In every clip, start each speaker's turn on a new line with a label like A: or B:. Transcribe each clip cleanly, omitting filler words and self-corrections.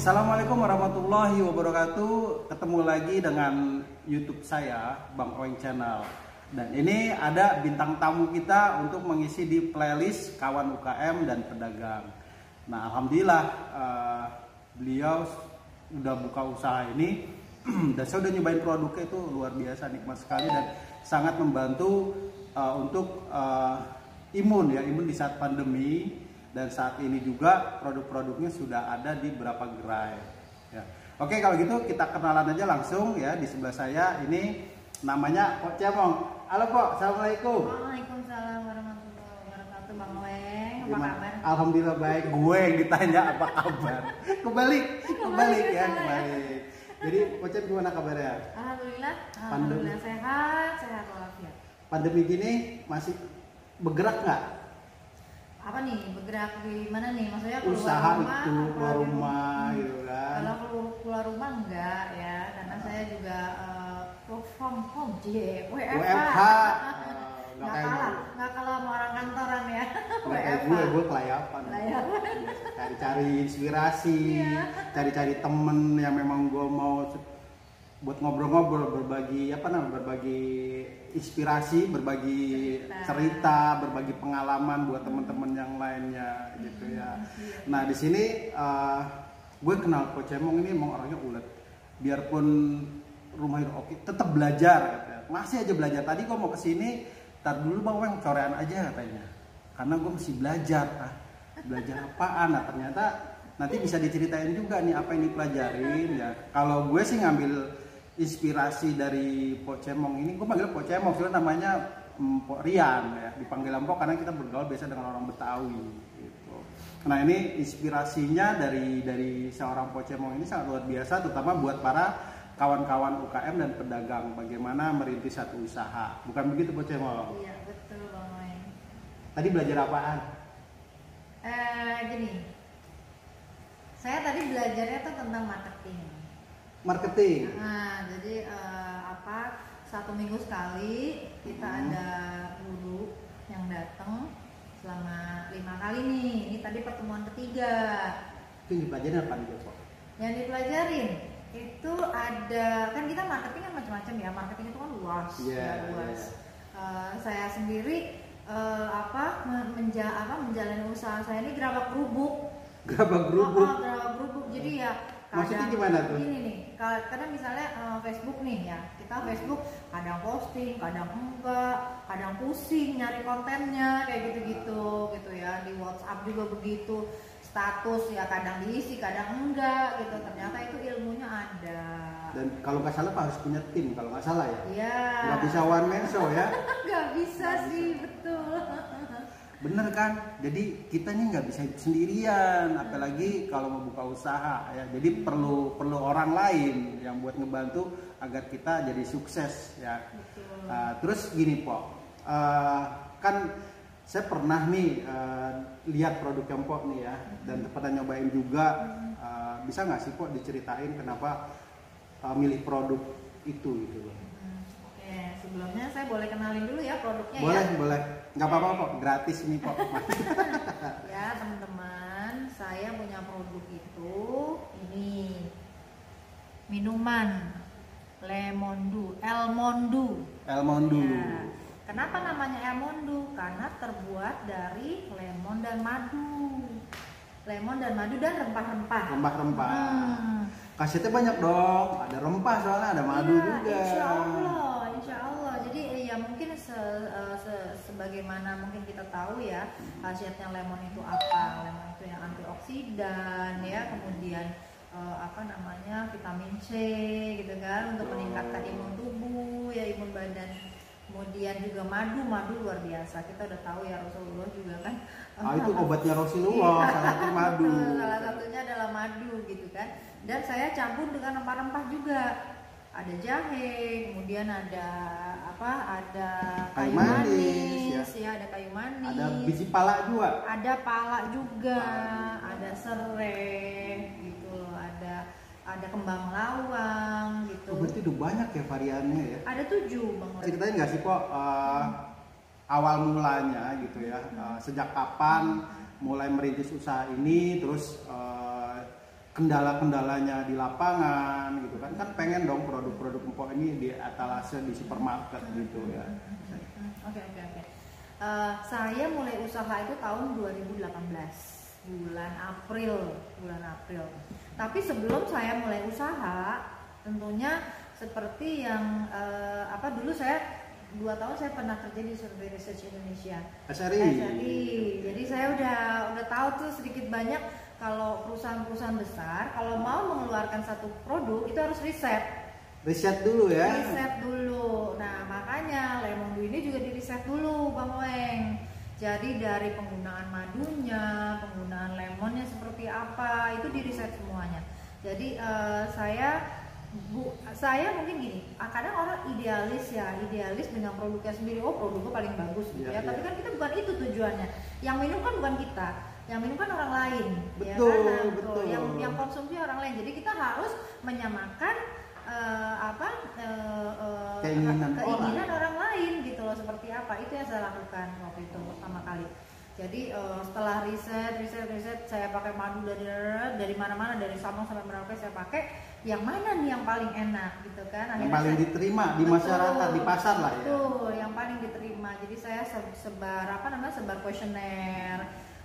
A: Assalamualaikum warahmatullahi wabarakatuh. Ketemu lagi dengan YouTube saya, Bang Oeng Channel. Dan ini ada bintang tamu kita untuk mengisi di playlist kawan UKM dan pedagang. Nah, alhamdulillah beliau udah buka usaha ini dan saya udah nyobain produknya, itu luar biasa, nikmat sekali dan sangat membantu untuk imun di saat pandemi. Dan saat ini juga produk-produknya sudah ada di beberapa gerai ya. Oke, kalau gitu kita kenalan aja langsung ya. Di sebelah saya ini namanya Pok Cemong. Halo Pok, assalamualaikum.
B: Waalaikumsalam warahmatullahi wabarakatuh. Bang Oeng, apa kabar?
A: Alhamdulillah baik. Gue yang ditanya apa kabar. Kembali ya. Jadi Pok Cem gimana kabarnya?
B: Alhamdulillah sehat walafiat.
A: Pandemi gini masih bergerak nggak?
B: Apa nih, bergerak di mana nih? Maksudnya
A: keluar rumah gitu kan?
B: Kalau keluar rumah enggak ya, karena saya juga work from home, WFH. Nggak kalah sama orang kantoran ya. WFH.
A: Gue kelayapan. Cari-cari inspirasi, cari-cari temen yang memang gue mau buat ngobrol-ngobrol, berbagi inspirasi, berbagi cerita, berbagi pengalaman buat teman-teman yang lainnya gitu ya. Nah, di sini gue kenal Pok Cemong ini emang orangnya ulet. Biarpun rumahnya oke, tetap belajar katanya. Masih aja belajar. Tadi gue mau kesini, tar dulu Bang Weng corean aja katanya. Karena gue mesti belajar. Belajar apaan? Nah, ternyata nanti bisa diceritain juga nih apa yang dipelajarin ya. Kalau gue sih ngambil inspirasi dari Pok Cemong ini, gue panggil Pok Cemong, soalnya namanya Pok Rian ya, dipanggil Pok karena kita bergaul biasa dengan orang Betawi gitu. Nah, ini inspirasinya dari seorang Pok Cemong ini sangat luar biasa, terutama buat para kawan-kawan UKM dan pedagang, bagaimana merintis satu usaha. Bukan begitu Pok Cemong?
B: Iya, betul Bang Oeng.
A: Tadi belajar apaan?
B: Gini, saya tadi belajarnya tuh tentang marketing. Nah, jadi 1 minggu sekali kita ada guru yang datang selama 5 kali nih. Ini tadi pertemuan ketiga.
A: Itu dipelajarin apa nih Pok?
B: Yang dipelajarin itu ada, kan kita marketing kan macam-macam ya. Marketing itu kan luas, luas. Saya sendiri menjalani usaha saya ini gerabak gerubuk. Jadi ya
A: maksudnya gimana tuh?
B: Gini nih, kadang misalnya Facebook nih ya, kita Facebook kadang posting, kadang enggak, kadang pusing nyari kontennya kayak gitu ya. Di WhatsApp juga begitu, status ya kadang diisi, kadang enggak gitu. Ternyata itu ilmunya ada.
A: Dan kalau nggak salah harus punya tim, kalau nggak salah ya.
B: Iya.
A: Nggak bisa one man show ya.
B: Nggak bisa sih, betul.
A: Bener kan? Jadi kita ini nggak bisa sendirian, apalagi kalau mau buka usaha ya. Jadi perlu orang lain yang buat ngebantu agar kita jadi sukses ya. Terus gini Pok, kan saya pernah nih lihat produk yang Pok nih ya, dan pernah nyobain juga. Bisa nggak sih Pok diceritain kenapa milih produk itu gitu loh?
B: Oke, sebelumnya saya boleh kenalin dulu ya produknya.
A: Boleh. Nggak apa-apa Pok, gratis ini Pok.
B: Ya teman-teman, saya punya produk itu, ini minuman Elmondu. Ya. Kenapa namanya Elmondu? Karena terbuat dari lemon dan madu. Lemon dan madu dan rempah-rempah.
A: Kasetnya banyak dong, ada rempah soalnya, ada madu juga.
B: Insya Allah. Jadi ya mungkin sebagaimana mungkin kita tahu ya, khasiatnya lemon itu apa? Lemon itu yang antioksidan ya, kemudian vitamin C gitu kan, untuk meningkatkan imun tubuh ya, imun badan. Kemudian juga madu luar biasa. Kita udah tahu ya, Rasulullah juga kan.
A: Itu obatnya Rasulullah, salah satu madu.
B: Salah satunya adalah madu gitu kan. Dan saya campur dengan rempah-rempah juga. Ada jahe, kemudian ada kayu manis ya, ada kayu manis.
A: Ada biji pala juga.
B: Ada pala juga, ada serai gitu loh, ada kembang lawang gitu.
A: Berarti udah banyak ya variannya ya.
B: Ada 7 Bang.
A: Ceritain nggak sih Pok awal mulanya gitu ya, sejak kapan mulai merintis usaha ini, terus kendala-kendalanya di lapangan gitu kan pengen dong produk-produk empok ini di etalase di supermarket gitu ya.
B: Oke. Saya mulai usaha itu tahun 2018 bulan April. Tapi sebelum saya mulai usaha, tentunya seperti yang dulu saya 2 tahun saya pernah kerja di Survey Research Indonesia. SRI. Jadi saya udah tahu tuh sedikit banyak kalau perusahaan-perusahaan besar kalau mau mengeluarkan satu produk itu harus riset dulu ya. Nah makanya Lemon Dew ini juga diriset dulu Bang Weng. Jadi dari penggunaan madunya, penggunaan lemonnya seperti apa itu diriset semuanya. Jadi saya mungkin gini, kadang orang idealis dengan produknya sendiri, produknya paling bagus gitu ya. Tapi kan kita bukan itu tujuannya. Yang minum kan bukan kita, yang minum kan orang lain. Betul. Yang konsumsi orang lain. Jadi kita harus menyamakan keinginan orang lain gitu loh, seperti apa. Itu yang saya lakukan waktu itu pertama kali. Jadi setelah riset saya pakai madu dari mana-mana, dari Sabang sampai Merauke saya pakai. Yang mana nih yang paling enak gitu kan? Akhirnya
A: yang paling diterima di masyarakat, di pasar lah ya.
B: Betul, yang paling diterima. Jadi saya sebar kuesioner.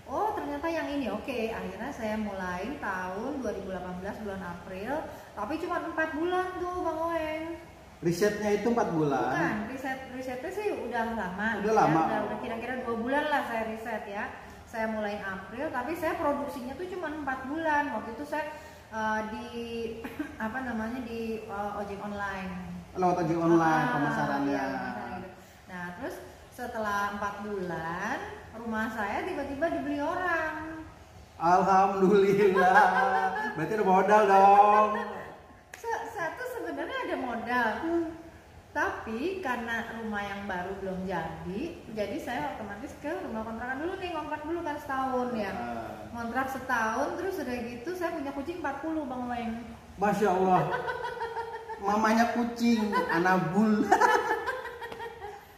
B: Oh ternyata yang ini oke. Akhirnya saya mulai tahun 2018 bulan April. Tapi cuma 4 bulan tuh Bang Oeng.
A: Risetnya itu 4 bulan? Bukan,
B: risetnya sih udah lama. Udah kira-kira 2 bulan lah saya riset ya. Saya mulai April, tapi saya produksinya tuh cuma 4 bulan. Waktu itu saya di ojek online.
A: Lewat ojek online pemasarannya.
B: Iya, gitu. Nah terus setelah 4 bulan rumah saya tiba-tiba dibeli orang.
A: Alhamdulillah. Berarti ada modal dong.
B: Satu sebenarnya ada modal. Tapi karena rumah yang baru belum jadi saya otomatis ke rumah kontrakan dulu nih, ngontrak dulu kan setahun ya. Ngontrak setahun, terus udah gitu saya punya kucing 40 Bang Weng.
A: Masya Allah. Mamanya kucing, anabul.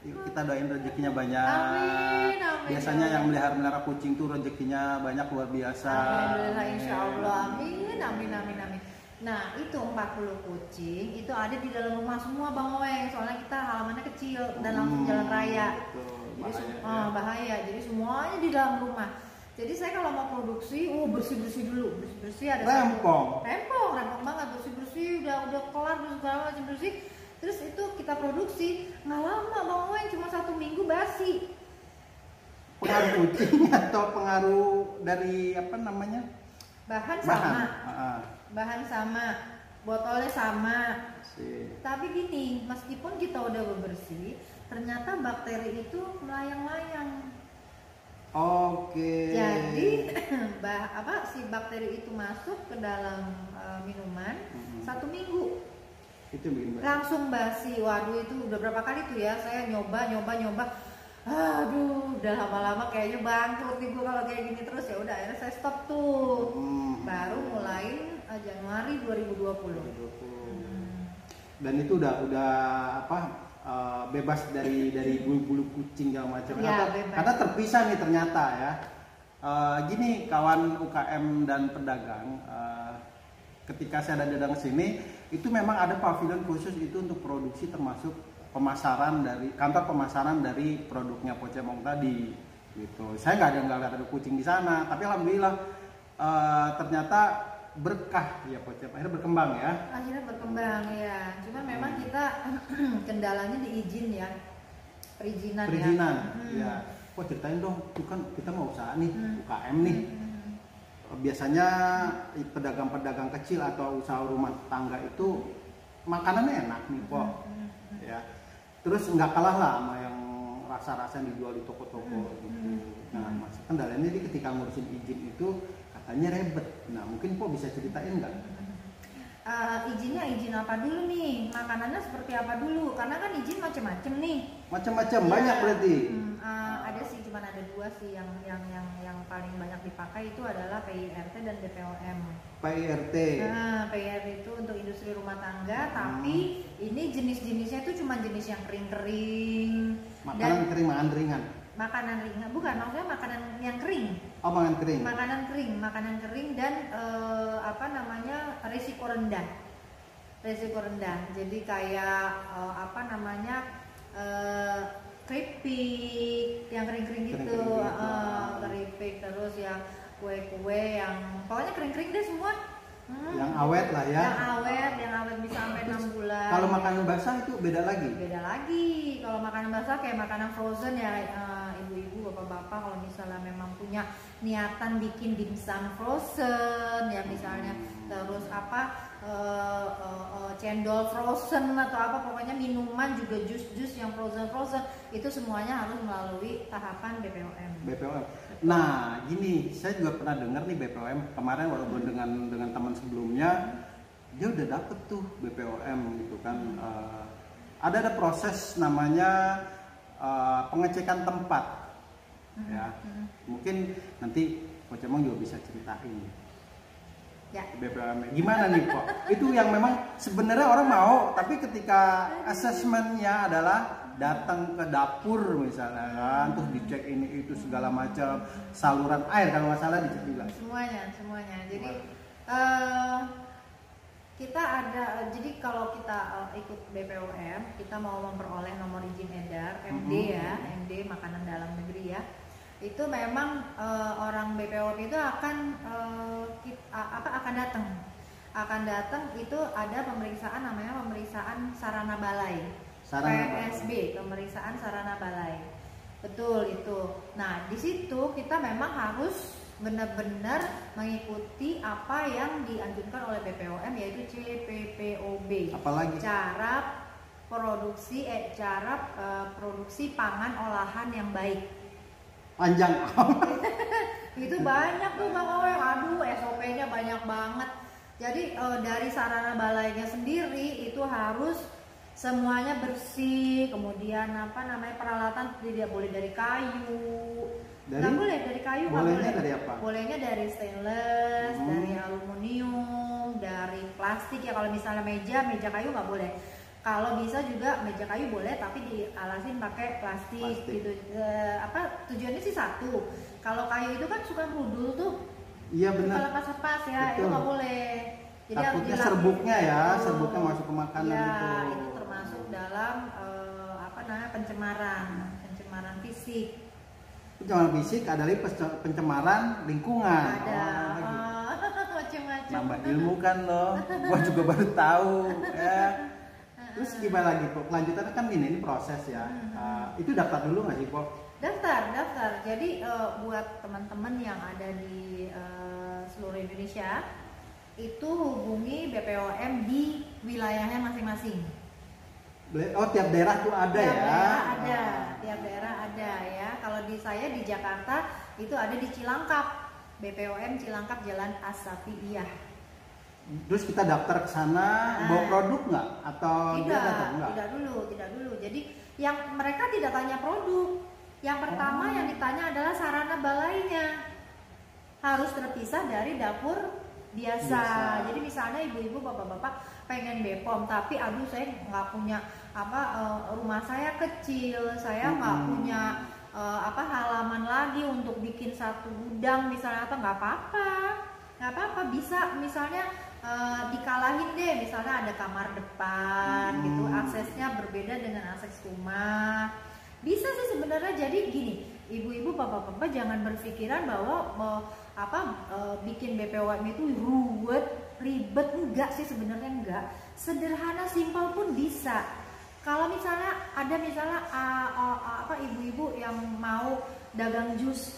A: Kita doain rezekinya banyak.
B: Amin.
A: Biasanya yang melihara kucing tuh rezekinya banyak, luar biasa.
B: Alhamdulillah, insya Allah. Amin. Nah itu 40 kucing itu ada di dalam rumah semua Bang Oeng, soalnya kita halamannya kecil dan langsung jalan raya. Bahaya. Jadi semuanya di dalam rumah. Jadi saya kalau mau produksi, bersih dulu, ada rempong banget, bersih udah kelar segala macam bersih. Terus itu kita produksi nggak lama Bang Oeng, cuma 1 minggu basi.
A: Pengaruh kucing atau pengaruh dari
B: bahan sama, botolnya sama. Tapi gini, meskipun kita udah bersih, ternyata bakteri itu melayang-layang.
A: Oke.
B: Jadi si bakteri itu masuk ke dalam minuman 1 minggu.
A: Itu bikin basi.
B: Langsung basi. Waduh itu udah berapa kali tuh ya saya nyoba. Aduh, udah lama-lama kayaknya bangkrut nih gue kalau kayak gini terus. Ya udah akhirnya saya stop tuh. Baru mulai Januari 2020.
A: Dan itu udah bebas dari bulu kucing segala macam.
B: Ya,
A: karena terpisah nih ternyata ya. Gini kawan UKM dan pedagang, ketika saya datang ke sini itu memang ada pavilion khusus itu untuk produksi, termasuk kantor pemasaran dari produknya Pocemong tadi gitu. Saya nggak ada kucing di sana, tapi alhamdulillah ternyata berkah ya Pocemong, akhirnya berkembang ya. Cuma memang kita kendalanya di izin ya, perizinan ya. Kok ceritain dong, itu kan kita mau usaha nih, UKM nih. Biasanya pedagang-pedagang kecil atau usaha rumah tangga itu makanannya enak nih Pok. Ya. Terus nggak kalah lah sama yang rasa-rasa yang dijual di toko-toko gitu. Nah, kendalanya jadi ketika ngurusin izin itu katanya ribet. Nah, mungkin Pok bisa ceritain nggak?
B: Izinnya izin apa dulu nih? Makanannya seperti apa dulu? Karena kan izin macam-macam nih.
A: Macam-macam banyak berarti.
B: Ada sih, cuma ada 2 sih yang paling banyak dipakai itu adalah PIRT dan BPOM.
A: PIRT.
B: PIRT itu untuk industri rumah tangga, tapi ini jenis-jenisnya itu cuma jenis yang kering-kering.
A: Makanan kering, makanan ringan.
B: makanan ringan, bukan, maksudnya makanan yang kering.
A: Oh, makanan kering.
B: Makanan kering dan apa namanya, risiko rendah. Jadi kayak apa namanya, keripik yang kering-kering gitu, keripik, terus yang kue-kue yang pokoknya kering-kering deh semua.
A: Yang awet lah ya.
B: Yang awet bisa sampai 6 bulan.
A: Kalau makanan basah itu beda lagi.
B: Kalau makanan basah kayak makanan frozen ya, ibu-ibu, bapak-bapak kalau misalnya memang punya niatan bikin dimsum frozen ya misalnya, terus apa cendol frozen atau apa, pokoknya minuman juga jus-jus yang frozen itu semuanya harus melalui tahapan BPOM.
A: Nah, gini, saya juga pernah dengar nih BPOM kemarin walaupun dengan teman sebelumnya dia udah dapet tuh BPOM gitu kan. Ada proses namanya pengecekan tempat ya. Mungkin nanti Coach Emong juga bisa ceritain ya. BPOM gimana nih kok? Itu yang memang sebenarnya orang mau, tapi ketika asesmennya adalah datang ke dapur misalnya kan, terus dicek ini itu segala macam, saluran air kalau nggak salah dicek juga.
B: Semuanya. Jadi kita ada, jadi kalau kita ikut BPOM, kita mau memperoleh nomor izin edar MD ya, MD makanan dalam negeri ya. Itu memang orang BPOM itu akan datang itu ada pemeriksaan namanya pemeriksaan sarana balai. PSB, pemeriksaan sarana balai. Betul itu. Nah, di situ kita memang harus benar-benar mengikuti apa yang dianjurkan oleh BPOM, yaitu CPPOB.
A: Apalagi?
B: Cara produksi pangan olahan yang baik.
A: Panjang.
B: Itu banyak tuh Bang Owen. Aduh, SOP-nya banyak banget. Jadi dari sarana balainya sendiri itu harus semuanya bersih, kemudian apa namanya, peralatan tidak boleh dari kayu. Nggak boleh dari kayu, nggak boleh.
A: Dari apa?
B: Bolehnya dari stainless, dari aluminium, dari plastik ya. Kalau misalnya meja kayu nggak boleh. Kalau bisa juga meja kayu boleh, tapi dialasin pakai plastik. Gitu. Tujuannya sih satu. Kalau kayu itu kan suka merudul tuh.
A: Iya benar.
B: Lepas-lepas ya, itu nggak boleh. Jadi
A: takutnya serbuknya ya, serbuknya masuk ke makanan
B: ya, itu termasuk dalam pencemaran fisik. Pencemaran fisik
A: ada pencemaran lingkungan.
B: Ada macam-macam.
A: Nambah ilmu kan loh. Gua juga baru tahu ya. Terus gimana lagi Pok? Kelanjutannya kan ini proses ya. Itu daftar dulu nggak sih Pok?
B: Daftar. Jadi buat teman-teman yang ada di seluruh Indonesia itu hubungi BPOM di wilayahnya masing-masing.
A: Oh, tiap daerah tuh ada
B: Tiap daerah ada ya. Kalau di saya di Jakarta itu ada di Cilangkap, BPOM Cilangkap Jalan As-Safiiyah.
A: Terus kita daftar ke sana, bawa produk nggak? Atau
B: tidak dulu. Jadi yang mereka tidak tanya produk. Yang pertama yang ditanya adalah sarana balainya. Harus terpisah dari dapur biasa. Jadi misalnya ibu-ibu, bapak-bapak pengen BPOM, tapi aduh saya nggak punya rumah saya kecil, saya nggak punya halaman lagi untuk bikin satu gudang misalnya, atau nggak apa-apa, bisa misalnya dikalahin deh, misalnya ada kamar depan gitu, aksesnya berbeda dengan akses rumah. Bisa sih sebenarnya. Jadi gini, ibu-ibu, bapak-bapak jangan berpikiran bahwa bikin BPOM itu ribet, enggak sih sebenarnya, enggak. Sederhana, simpel pun bisa. Kalau misalnya ada ibu-ibu yang mau dagang jus,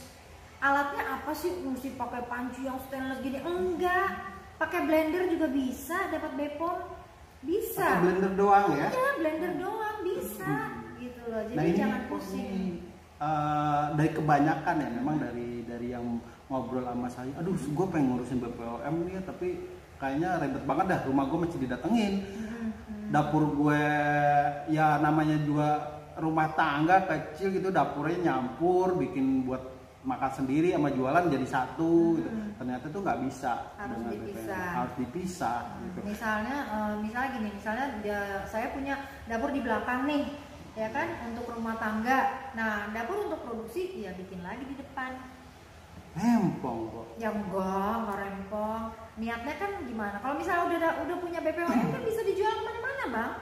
B: alatnya apa sih, mesti pakai panci yang stainless gini? Enggak, pakai blender juga bisa dapat BPOM. Bisa.
A: Pakai blender doang ya?
B: Iya, blender doang bisa. Gitu loh. Jadi jangan pusing.
A: Dari kebanyakan ya, memang dari yang ngobrol sama saya, aduh gue pengen ngurusin BPOM nih, tapi kayaknya ribet banget dah, rumah gue mesti didatengin. Dapur gue ya namanya juga rumah tangga kecil gitu, dapurnya nyampur, bikin buat makan sendiri sama jualan jadi satu gitu. Ternyata tuh nggak bisa, harus dipisah gitu.
B: Misalnya gini, saya punya dapur di belakang nih, ya kan, untuk rumah tangga. Nah, dapur untuk produksi ya bikin lagi di depan.
A: Rempong kok.
B: Ya enggak rempong. Niatnya kan gimana? Kalau misalnya udah punya BPOM kan bisa dijual kemana-mana, Bang.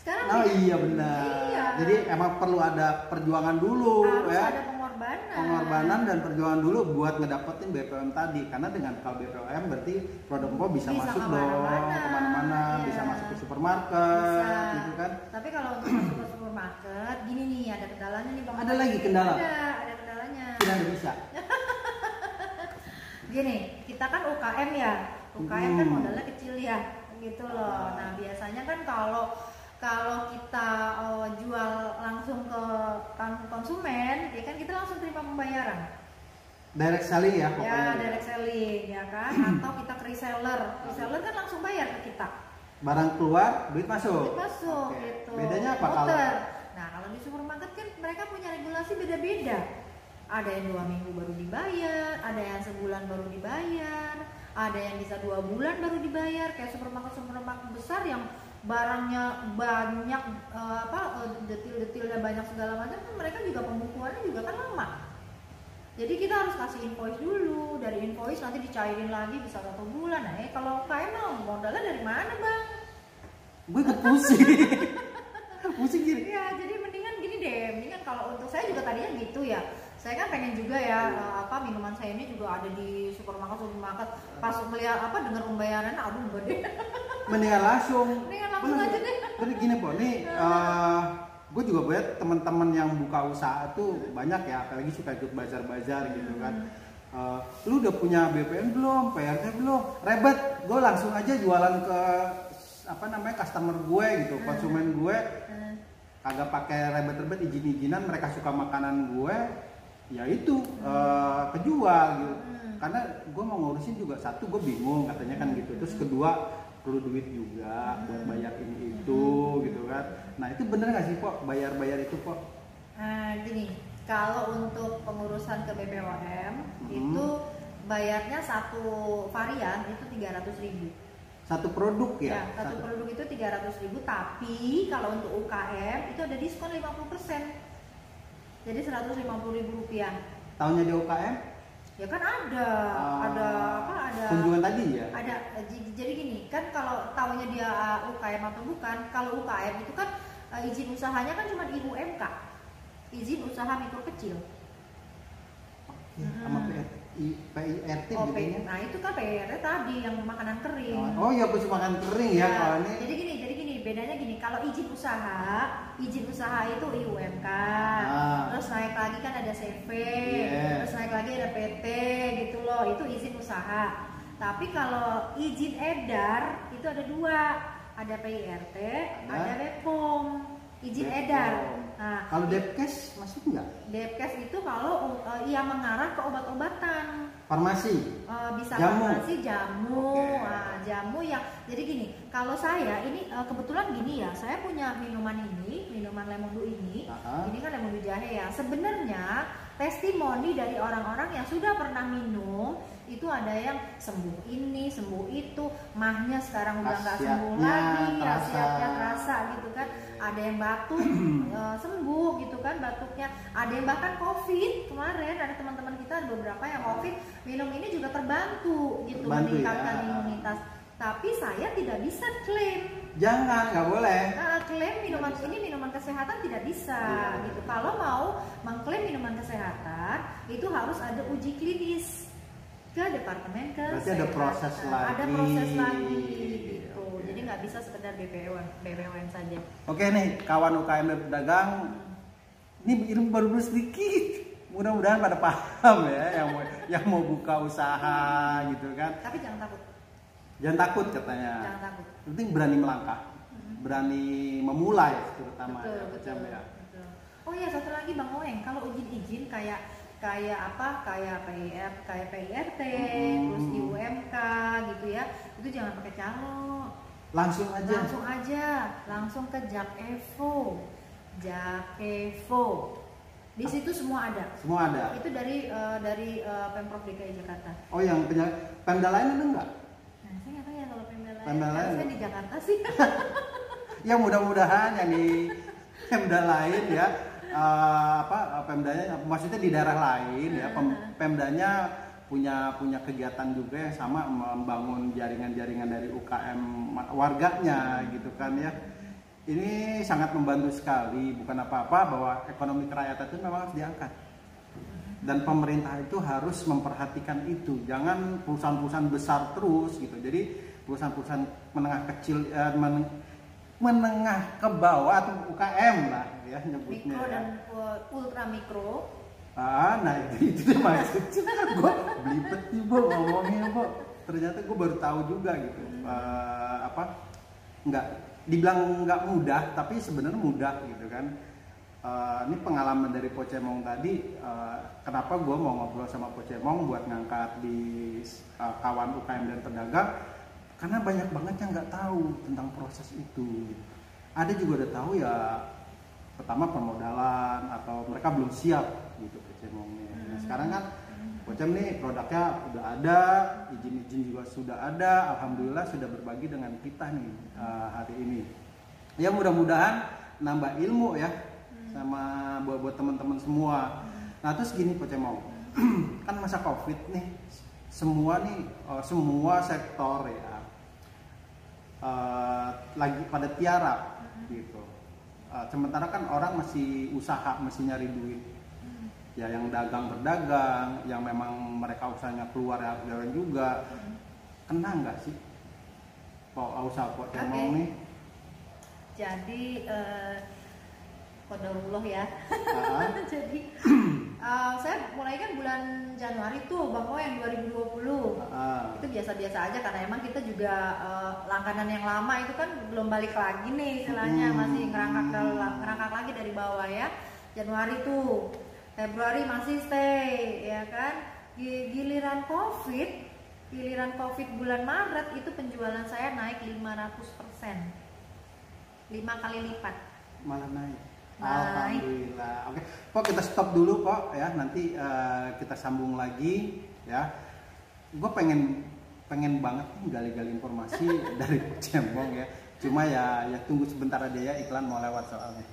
B: Sekarang
A: Oh iya benar.
B: Iya.
A: Jadi emang perlu ada perjuangan dulu
B: harus
A: ya.
B: ada pengorbanan.
A: Pengorbanan dan perjuangan dulu buat ngedapetin BPOM tadi. Karena dengan kalau BPOM berarti produk Empo bisa masuk kemana-mana,
B: iya.
A: bisa masuk ke supermarket,
B: Bisa.
A: gitu kan.
B: Tapi kalau untuk masuk ke supermarket, gini nih ada kendalanya nih Bang.
A: Ada lagi kendala?
B: Ada kendalanya.
A: Tidak bisa.
B: Gini, kita kan UKM ya. UKM kan modalnya kecil ya, gitu loh. Nah, biasanya kan kalau kita jual langsung ke konsumen, ya kan kita langsung terima pembayaran.
A: Direct selling ya pokoknya.
B: Ya, direct selling ya kan, atau kita ke reseller. Reseller kan langsung bayar ke kita.
A: Barang keluar, duit masuk.
B: Duit masuk,
A: Oke.
B: gitu.
A: Bedanya apa kalau?
B: Nah, kalau di supermarket kan mereka punya regulasi beda-beda. Ada yang 2 minggu baru dibayar, ada yang sebulan baru dibayar, ada yang bisa 2 bulan baru dibayar. Kayak supermarket besar yang barangnya banyak, detil-detilnya banyak segala macam, kan mereka juga pembukuannya juga kan lama. Jadi kita harus kasih invoice dulu, dari invoice nanti dicairin lagi bisa 1 bulan. Nah, kalau kayak mau modalnya dari mana, Bang?
A: Gue ikut pusing. Pusing gini.
B: Iya, jadi mendingan gini deh, mendingan kalau untuk saya juga tadinya gitu ya. Saya kan pengen juga ya, minuman saya ini juga ada di supermarket. Pas melihat dengar pembayaran, aduh enggak deh.
A: Mendingan langsung.
B: Mendingan langsung aja deh.
A: Jadi gini Po, nih gue juga buat teman-teman yang buka usaha tuh banyak ya, apalagi suka ikut bazar-bazar gitu kan. Lu udah punya BPM belum, PRT belum? Rebet, gue langsung aja jualan ke customer gue gitu, konsumen gue. Kagak pakai rebet-rebet, izin-izinan, mereka suka makanan gue, ya itu kejual gitu. Karena gue mau ngurusin juga, satu gue bingung katanya kan gitu, terus kedua perlu duit juga buat bayar ini itu gitu kan. Nah itu bener nggak sih Po, bayar itu Po?
B: Gini, kalau untuk pengurusan ke BPOM itu bayarnya satu varian itu 300.000.
A: Satu produk ya?
B: Satu produk itu 300.000, tapi kalau untuk UKM itu ada diskon 50%. Jadi 150.000 rupiah.
A: Tahunnya di UKM?
B: Ya kan ada
A: kunjungan tadi ya?
B: Ada. Jadi gini, kan kalau tahunya dia UKM atau bukan, kalau UKM itu kan izin usahanya kan cuma IUMK, izin usaha mikro kecil.
A: Sama PIRT
B: gitu. Nah itu kan PIRT tadi yang makanan kering.
A: Oh iya, khusus makan kering ya kalau ini.
B: Jadi gini, bedanya gini, kalau izin usaha itu IUMK, terus naik lagi kan ada CV, terus naik lagi ada PT gitu loh, itu izin usaha. Tapi kalau izin edar itu ada 2, ada PIRT, ada BPOM. Izin edar. Nah,
A: kalau Depkes masuk nggak?
B: Depkes itu kalau ia mengarah ke obat-obatan.
A: Farmasi.
B: Bisa
A: jamu.
B: Farmasi, jamu. Nah, jamu yang jadi gini. Kalau saya ini kebetulan gini ya, saya punya minuman lemon blue ini. Ini kan lemon blue jahe ya. Sebenarnya testimoni dari orang-orang yang sudah pernah minum itu ada yang sembuh ini, sembuh itu, mahnya sekarang udah nggak sembuh lagi, khasiatnya terasa gitu kan. Ada yang batuk sembuh gitu kan batuknya, ada yang bahkan COVID kemarin, ada teman-teman kita ada beberapa yang COVID minum ini juga terbantu gitu, meningkatkan imunitas. Tapi saya tidak bisa klaim.
A: Jangan, nggak boleh.
B: Klaim minuman ini minuman kesehatan tidak bisa gitu. Kalau mau mengklaim minuman kesehatan itu harus ada uji klinis ke departemen kesehatan.
A: Berarti ada proses lagi.
B: Ada proses lagi gitu. Jadi nggak bisa sekedar BPOM saja.
A: Oke nih, kawan UKM dan pedagang, ini ilmu baru sedikit. Mudah-mudahan pada paham ya yang mau buka usaha gitu kan.
B: Tapi jangan takut.
A: Jangan takut katanya.
B: Jangan takut.
A: Penting berani melangkah, berani memulai terutama.
B: Betul. Oh iya, satu lagi Bang Oeng, kalau izin kayak PIRT, terus IUMK gitu ya, itu jangan pakai calo.
A: Langsung aja.
B: Langsung ke Jakevo. Di situ semua ada. Itu dari Pemprov DKI Jakarta.
A: Oh, yang Pemda lain ada nggak?
B: Nah, saya nggak tahu ya kalau Pemda lain.
A: Saya
B: di Jakarta sih.
A: Ya mudah-mudahan ya nih Pemda lain ya, Pemdanya maksudnya di daerah lain ya, Pemdanya punya kegiatan juga yang sama, membangun jaringan-jaringan dari UKM warganya gitu kan ya. Ini sangat membantu sekali, bukan apa-apa bahwa ekonomi kerakyatan itu memang harus diangkat. Dan pemerintah itu harus memperhatikan itu, jangan perusahaan-perusahaan besar terus gitu. Jadi perusahaan-perusahaan menengah kecil, menengah ke bawah atau UKM lah ya nyebutnya.
B: Mikro
A: ya.
B: dan ultra mikro.
A: Nah itu maksudnya. Gue belibet nih Bo ngomongnya Bo. Ternyata gue baru tahu juga gitu. Dibilang nggak mudah, tapi sebenarnya mudah gitu kan. Ini pengalaman dari Pocemong tadi. Kenapa gue mau ngobrol sama Pocemong buat ngangkat di kawan UKM dan pedagang? Karena banyak banget yang nggak tahu tentang proses itu. Ada juga udah tahu ya, pertama permodalan atau mereka belum siap gitu Pocemongnya. Nah sekarang kan Pocem nih produknya udah ada, izin-izin juga sudah ada, alhamdulillah sudah berbagi dengan kita nih hari ini. Ya mudah-mudahan nambah ilmu ya sama buat teman-teman semua. Nah terus gini Pocemong, kan masa Covid nih, semua sektor ya lagi pada tiarap gitu. Sementara kan orang masih usaha, masih nyari duit. Ya yang dagang berdagang, yang memang mereka usahanya keluar ya jalan juga. Kena nggak sih usaha Pocemong nih?
B: Jadi qadarullah ya. Jadi saya mulai kan bulan Januari tuh Bang O yang 2020. Itu biasa-biasa aja karena emang kita juga langganan yang lama itu kan belum balik lagi nih istilahnya, masih ngerangkak lagi dari bawah ya. Januari tuh, Februari masih stay ya kan. Giliran Covid bulan Maret itu penjualan saya naik 500%. 5 kali lipat.
A: Malah naik. Alhamdulillah. Oke, Pok kita stop dulu Pok ya. Nanti kita sambung lagi ya. Gue pengen banget nih gali-gali informasi dari Pocemong ya. Cuma ya tunggu sebentar aja ya, iklan mau lewat soalnya.